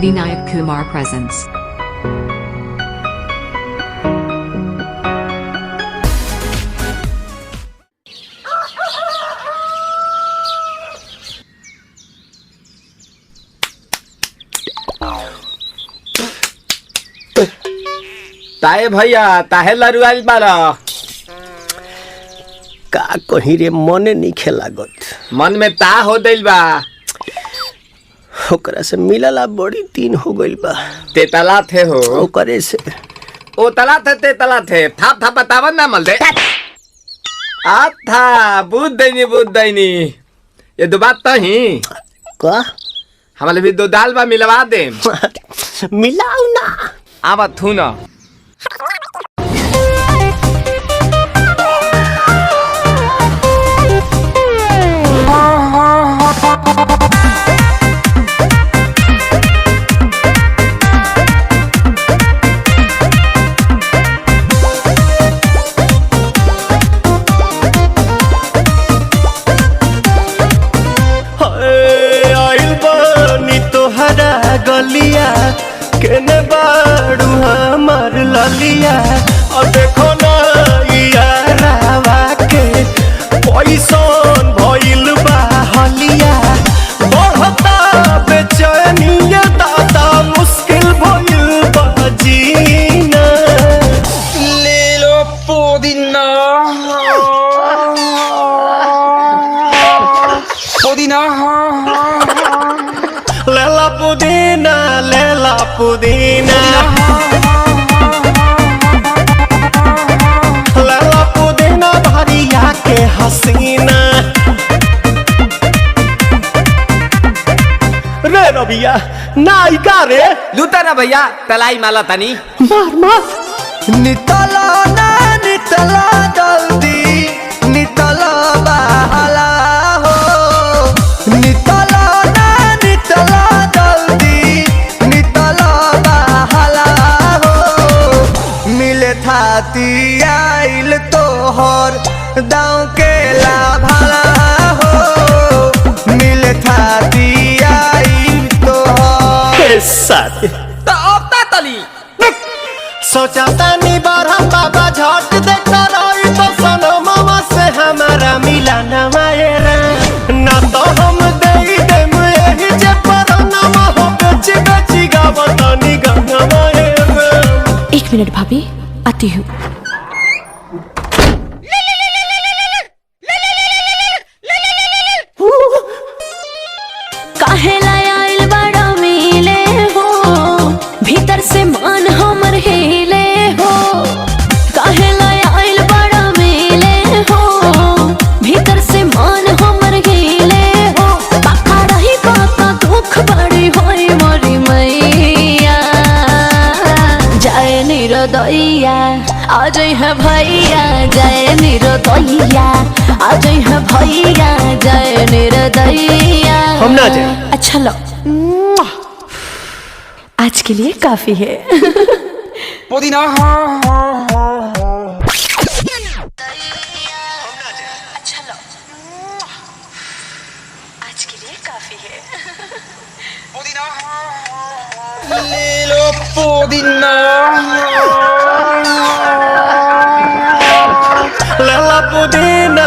Vinayak Kumar presents. ताए भैया ताहे लरुआल बारा का कहीं रे मने नहीं लागत। मन में ता हो दिल बा ओकरा से मिलला बड़ी दिन हो गइल बा। ते तला थे हो ओकरे से ओ तला थे ते तला थे थाप थाप बतावन ना मल दे आ था बुद्ध दैनी ये दो बात तो ही का हमारे भी दो दाल बा मिलवा दे मिलाऊ ना आवा थू ना गलिया केने बाड़ू हमार ललिया और देखो ना यारावा के पैसन भइल बा हलिया बढ़ता बेचैनिया दादा मुश्किल भइल बा जीना ले लो पुदीना पुदीना लेला पुदीना लेला पुदीना लेला पुदीना भरिया के हसीना रे रबिया नायिका रे लूटा ना भैया तलाई माला तनी मार मार नितला ना नितला जल्दी नितला बहाला हो नितला ना नितला जल्दी नितला बहाला हो मिले थाती आइल तोहर दाँव के लाभाला हो मिले थाती आइल तोहर साथी तो अब ता तली सोचा तानी बारह बाबा झट देखता रही तो सनो मामा से हमारा मिला न मायरा ना तो हम दे देम यही जे पर नाम हो बेची बेची गावत नी गंगा मायरा। 1 मिनट भाभी आती हूँ। काहे लायल बड़ा मिले हो भीतर से मन हमर हिले हो काहे लायल बड़ा मिले हो भीतर से मन हमर हिले हो पाका रही पाका दुख बड़ी होई मोरी मैया जाए निरोदैया आज है भैया जाए निरोदैया आज है भैया जाए निरोदैया हम ना जाए। अच्छा लो आज के लिए काफी है पुदीना अच्छा लो आज के लिए काफी है ले लो पुदीना लेला पुदीना